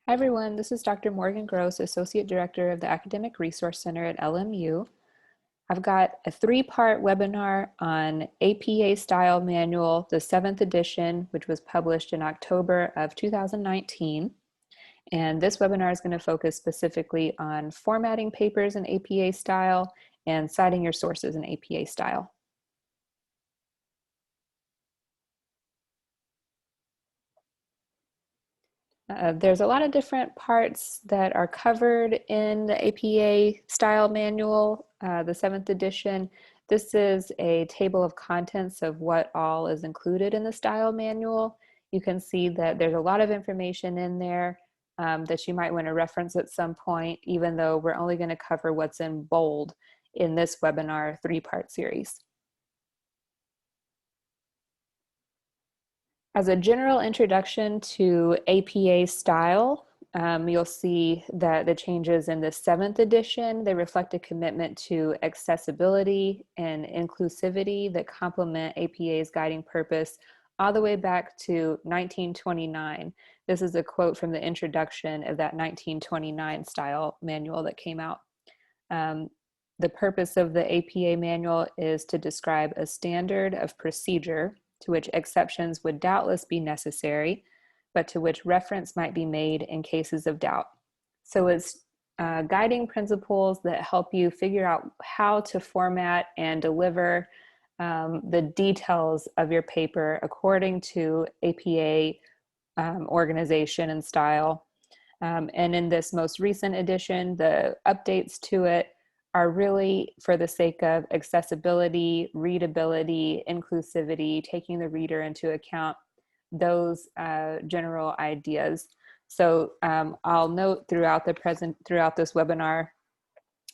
Hi everyone, this is Dr. Morgan Gross, Associate Director of the Academic Resource Center at LMU. I've got a three-part webinar on APA Style Manual, the 7th edition, which was published in October of 2019. And this webinar is going to focus specifically on formatting papers in APA style and citing your sources in APA style. There's a lot of different parts that are covered in the APA style manual, the 7th edition. This is a table of contents of what all is included in the style manual. You can see that there's a lot of information in there that you might want to reference at some point, even though we're only going to cover what's in bold in this webinar three-part series. As a general introduction to APA style, you'll see that the changes in the 7th edition, they reflect a commitment to accessibility and inclusivity that complement APA's guiding purpose all the way back to 1929. This is a quote from the introduction of that 1929 style manual that came out. The purpose of the APA manual is to describe a standard of procedure to which exceptions would doubtless be necessary, but to which reference might be made in cases of doubt. So it's guiding principles that help you figure out how to format and deliver the details of your paper according to APA organization and style. And in this most recent edition, the updates to it are really for the sake of accessibility, readability, inclusivity, taking the reader into account, those general ideas. So I'll note throughout this webinar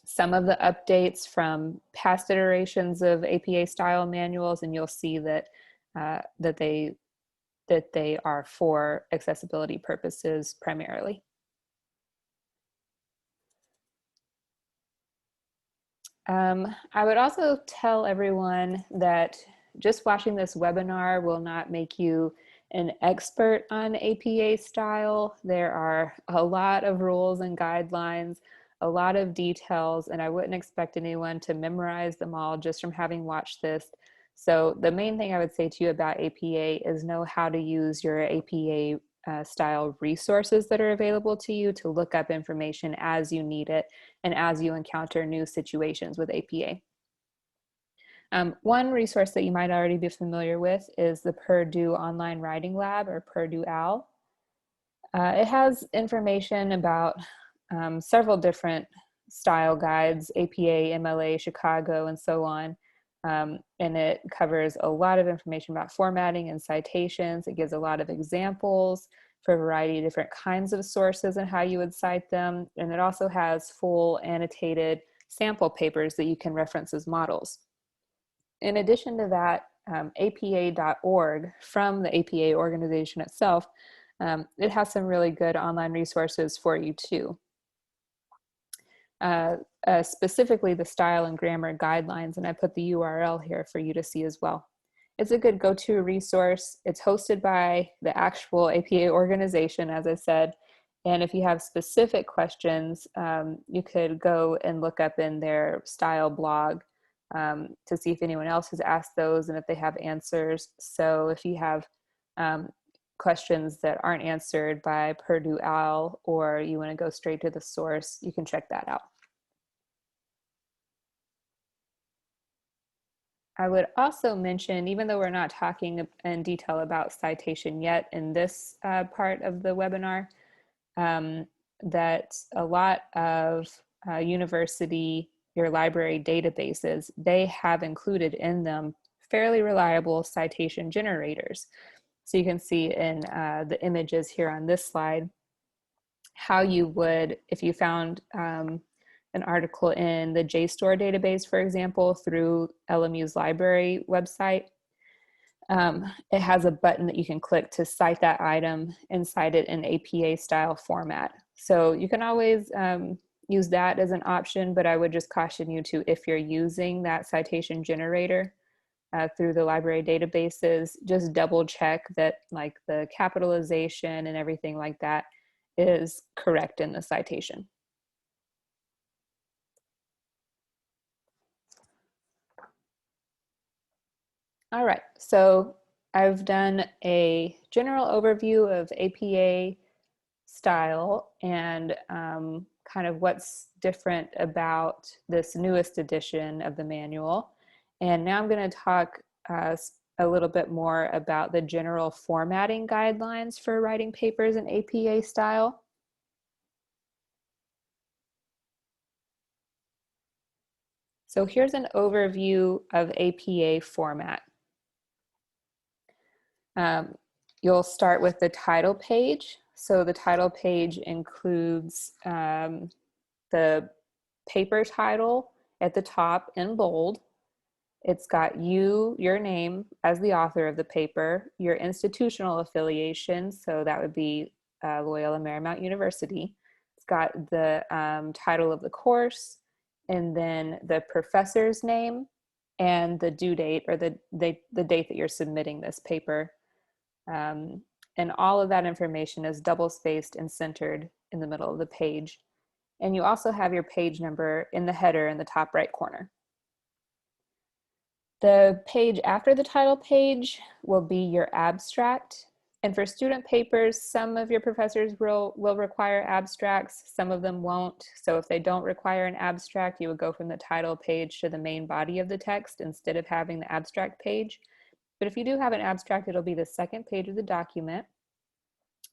some of the updates from past iterations of APA style manuals, and you'll see that that they are for accessibility purposes primarily. I would also tell everyone that just watching this webinar will not make you an expert on APA style. There are a lot of rules and guidelines, a lot of details, and I wouldn't expect anyone to memorize them all just from having watched this. So the main thing I would say to you about APA is know how to use your APA style resources that are available to you to look up information as you need it and as you encounter new situations with APA. One resource that you might already be familiar with is the Purdue Online Writing Lab, or Purdue OWL. It has information about several different style guides, APA, MLA, Chicago, and so on. And it covers a lot of information about formatting and citations. It gives a lot of examples for a variety of different kinds of sources and how you would cite them. And it also has full annotated sample papers that you can reference as models. In addition to that, apa.org, from the APA organization itself, it has some really good online resources for you too. Specifically the style and grammar guidelines, and I put the URL here for you to see as well. It's a good go-to resource. It's hosted by the actual APA organization, as I said, and if you have specific questions, you could go and look up in their style blog to see if anyone else has asked those and if they have answers. So if you have questions that aren't answered by Purdue OWL, or you want to go straight to the source, you can check that out. I would also mention, even though we're not talking in detail about citation yet in this part of the webinar, that a lot of your library databases, they have included in them fairly reliable citation generators. So you can see in the images here on this slide how you would, if you found an article in the JSTOR database, for example, through LMU's library website, it has a button that you can click to cite that item and cite it in APA style format. So you can always use that as an option, but I would just caution you to, if you're using that citation generator through the library databases, just double check that like the capitalization and everything like that is correct in the citation. All right, so I've done a general overview of APA style and kind of what's different about this newest edition of the manual. And now I'm going to talk a little bit more about the general formatting guidelines for writing papers in APA style. So here's an overview of APA format. You'll start with the title page. So the title page includes the paper title at the top in bold. It's got you, your name as the author of the paper, your institutional affiliation, so that would be Loyola Marymount University. It's got the title of the course, and then the professor's name and the due date, or the date that you're submitting this paper. And all of that information is double spaced and centered in the middle of the page. And you also have your page number in the header in the top right corner. The page after the title page will be your abstract. And for student papers, some of your professors will require abstracts, some of them won't. So if they don't require an abstract, you would go from the title page to the main body of the text instead of having the abstract page. But if you do have an abstract, it'll be the second page of the document.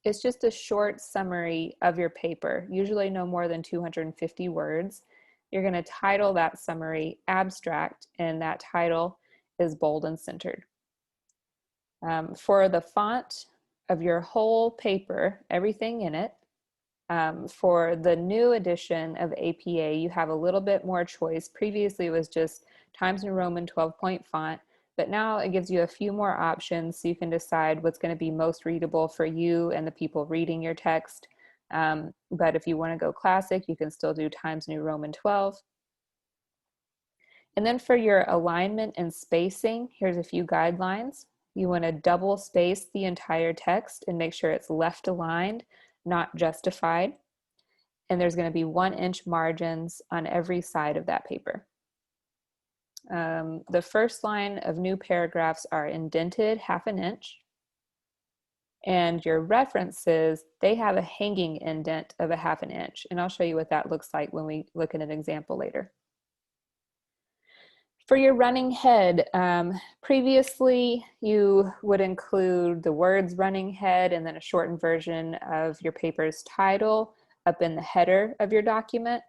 It's just a short summary of your paper, usually no more than 250 words. You're going to title that summary abstract, and that title is bold and centered. For the font of your whole paper, everything in it, for the new edition of APA, you have a little bit more choice. Previously, it was just Times New Roman 12-point font, but now it gives you a few more options so you can decide what's going to be most readable for you and the people reading your text. But if you want to go classic, you can still do Times New Roman 12. And then for your alignment and spacing, here's a few guidelines. You want to double space the entire text and make sure it's left aligned, not justified. And there's going to be 1-inch margins on every side of that paper. The first line of new paragraphs are indented 1/2 inch. And your references, they have a hanging indent of 1/2 inch. And I'll show you what that looks like when we look at an example later. For your running head, previously you would include the words running head and then a shortened version of your paper's title up in the header of your document.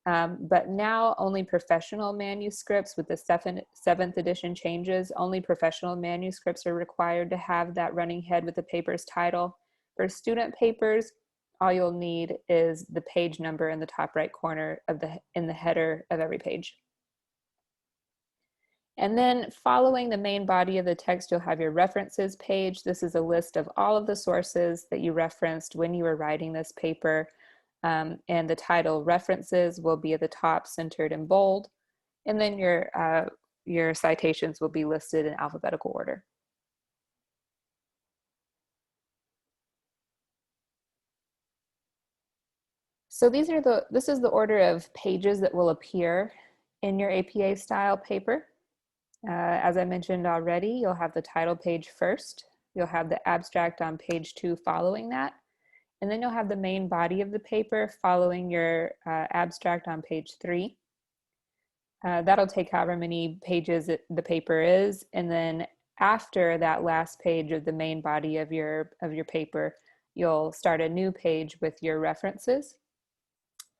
But now only professional manuscripts, with the seventh edition changes, only professional manuscripts are required to have that running head with the paper's title. For student papers, all you'll need is the page number in the top right corner of in the header of every page. And then following the main body of the text, you'll have your references page. This is a list of all of the sources that you referenced when you were writing this paper. And the title references will be at the top, centered in bold. And then your citations will be listed in alphabetical order. So this is the order of pages that will appear in your APA style paper. As I mentioned already, you'll have the title page first. You'll have the abstract on page 2 following that. And then you'll have the main body of the paper following your abstract on page 3. That'll take however many pages the paper is. And then after that last page of the main body of your paper, you'll start a new page with your references.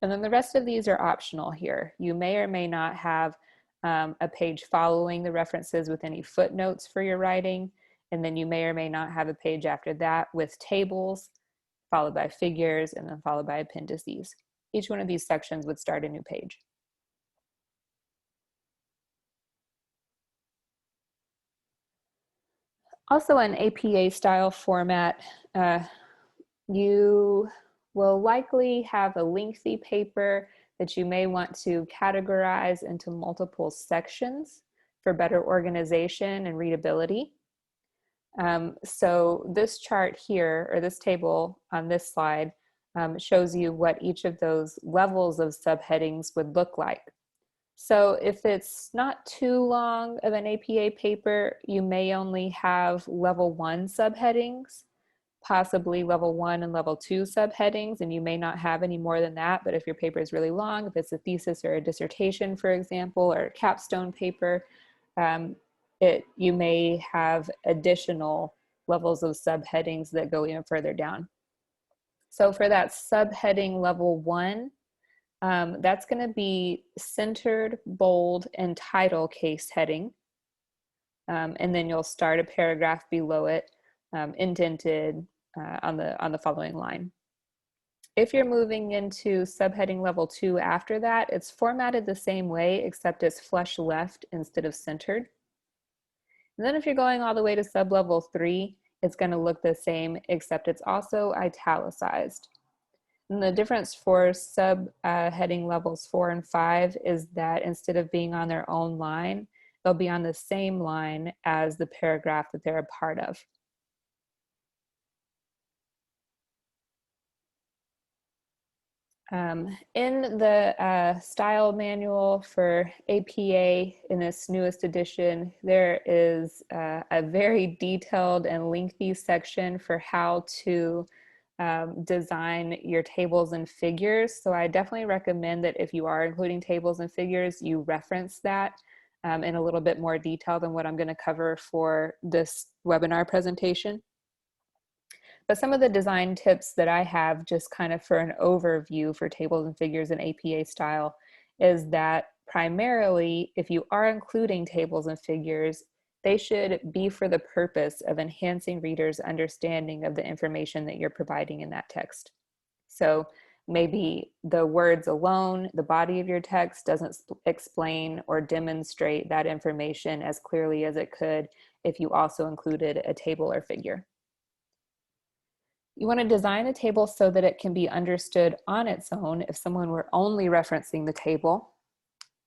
And then the rest of these are optional here. You may or may not have a page following the references with any footnotes for your writing. And then you may or may not have a page after that with tables, followed by figures, and then followed by appendices. Each one of these sections would start a new page. Also in APA style format, you will likely have a lengthy paper that you may want to categorize into multiple sections for better organization and readability. So this chart here, or this table on this slide, shows you what each of those levels of subheadings would look like. So if it's not too long of an APA paper, you may only have level 1 subheadings, possibly level 1 and level 2 subheadings, and you may not have any more than that. But if your paper is really long, if it's a thesis or a dissertation, for example, or a capstone paper, you may have additional levels of subheadings that go even further down. So for that subheading level 1, that's going to be centered, bold, and title case heading. And then you'll start a paragraph below it, indented on the following line. If you're moving into subheading level 2 after that, it's formatted the same way, except it's flush left instead of centered. And then if you're going all the way to sublevel 3, it's going to look the same, except it's also italicized. And the difference for subheading levels 4 and 5 is that instead of being on their own line, they'll be on the same line as the paragraph that they're a part of. In the style manual for APA in this newest edition, there is a very detailed and lengthy section for how to design your tables and figures. So I definitely recommend that if you are including tables and figures, you reference that in a little bit more detail than what I'm going to cover for this webinar presentation. But some of the design tips that I have, just kind of for an overview for tables and figures in APA style, is that primarily, if you are including tables and figures, they should be for the purpose of enhancing readers' understanding of the information that you're providing in that text. So maybe the words alone, the body of your text doesn't explain or demonstrate that information as clearly as it could if you also included a table or figure. You want to design a table so that it can be understood on its own if someone were only referencing the table.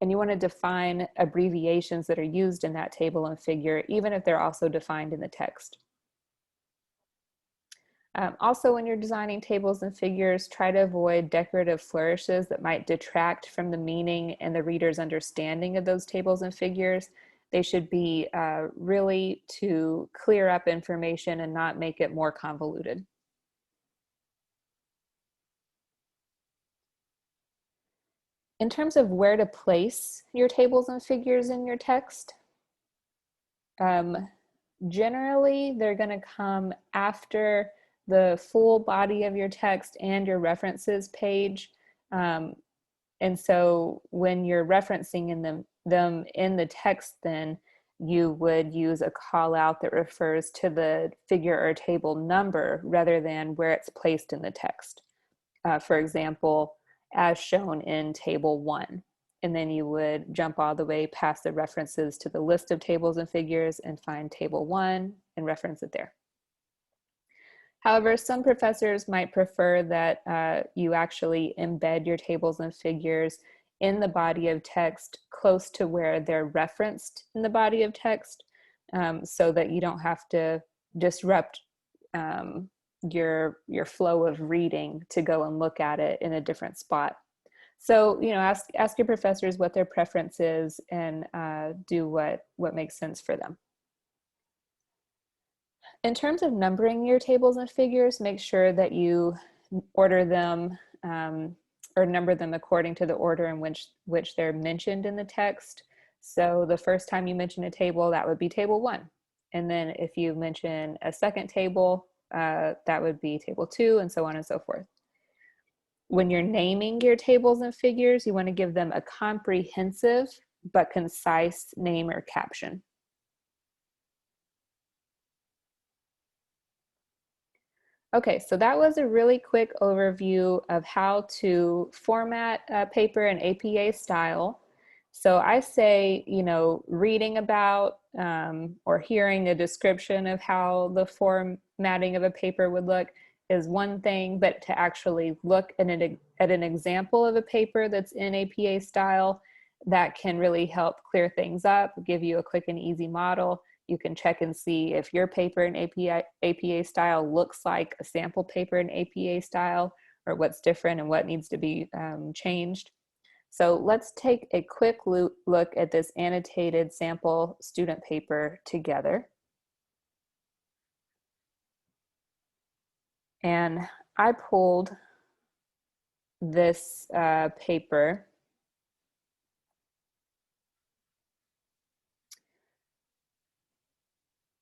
And you want to define abbreviations that are used in that table and figure, even if they're also defined in the text. Also, when you're designing tables and figures, try to avoid decorative flourishes that might detract from the meaning and the reader's understanding of those tables and figures. They should be really to clear up information and not make it more convoluted. In terms of where to place your tables and figures in your text, generally they're going to come after the full body of your text and your references page. And so when you're referencing them in the text, then you would use a call out that refers to the figure or table number rather than where it's placed in the text. For example, as shown in table 1. And then you would jump all the way past the references to the list of tables and figures and find table 1 and reference it there. However, some professors might prefer that you actually embed your tables and figures in the body of text close to where they're referenced in the body of text, so that you don't have to disrupt your flow of reading to go and look at it in a different spot. So, you know, ask your professors what their preference is and do what makes sense for them. In terms of numbering your tables and figures, make sure that you order them or number them according to the order in which they're mentioned in the text. So the first time you mention a table, that would be table 1. And then if you mention a second table, that would be table 2, and so on and so forth. When you're naming your tables and figures, you want to give them a comprehensive but concise name or caption. Okay, so that was a really quick overview of how to format a paper in APA style. So I say, you know, reading about or hearing a description of how the formatting of a paper would look is one thing, but to actually look at an example of a paper that's in APA style, that can really help clear things up, give you a quick and easy model. You can check and see if your paper in APA style looks like a sample paper in APA style, or what's different and what needs to be changed. So let's take a quick look at this annotated sample student paper together. And I pulled this paper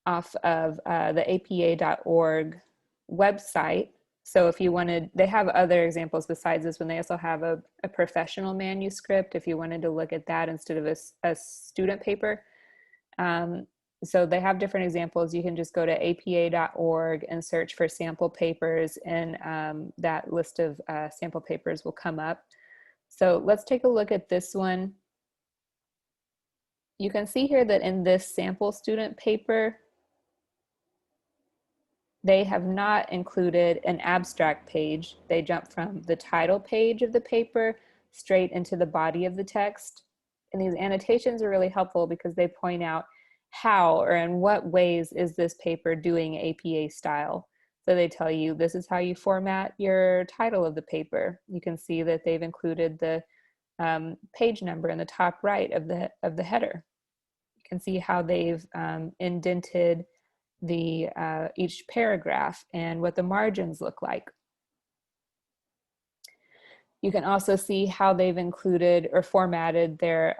off of the apa.org website. So if you wanted, they have other examples besides this one. They also have a professional manuscript if you wanted to look at that instead of a student paper. So they have different examples. You can just go to apa.org and search for sample papers, and that list of sample papers will come up. So let's take a look at this one. You can see here that in this sample student paper, they have not included an abstract page. They jump from the title page of the paper straight into the body of the text. And these annotations are really helpful because they point out how or in what ways is this paper doing APA style. So they tell you this is how you format your title of the paper. You can see that they've included the page number in the top right of the header. You can see how they've indented the each paragraph and what the margins look like. You can also see how they've included or formatted their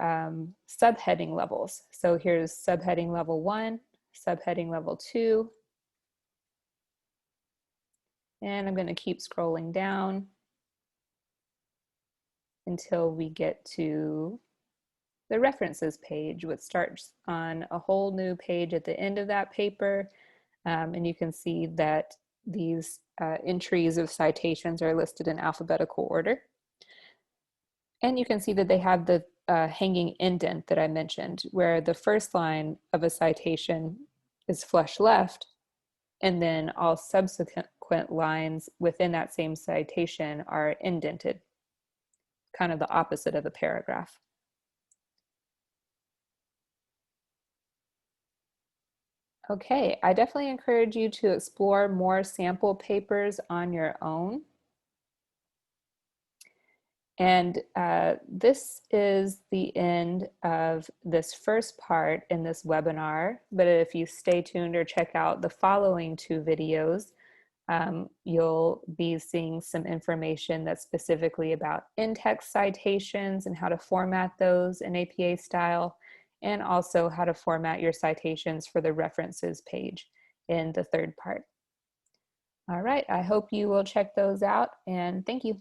subheading levels. So here's subheading level 1, subheading level 2, and I'm going to keep scrolling down until we get to the references page, which starts on a whole new page at the end of that paper. And you can see that these entries of citations are listed in alphabetical order. And you can see that they have the hanging indent that I mentioned, where the first line of a citation is flush left, and then all subsequent lines within that same citation are indented, kind of the opposite of a paragraph. Okay, I definitely encourage you to explore more sample papers on your own. And this is the end of this first part in this webinar, but if you stay tuned or check out the following 2 videos, you'll be seeing some information that's specifically about in-text citations and how to format those in APA style, and also how to format your citations for the references page in the 3rd part. All right, I hope you will check those out, and thank you.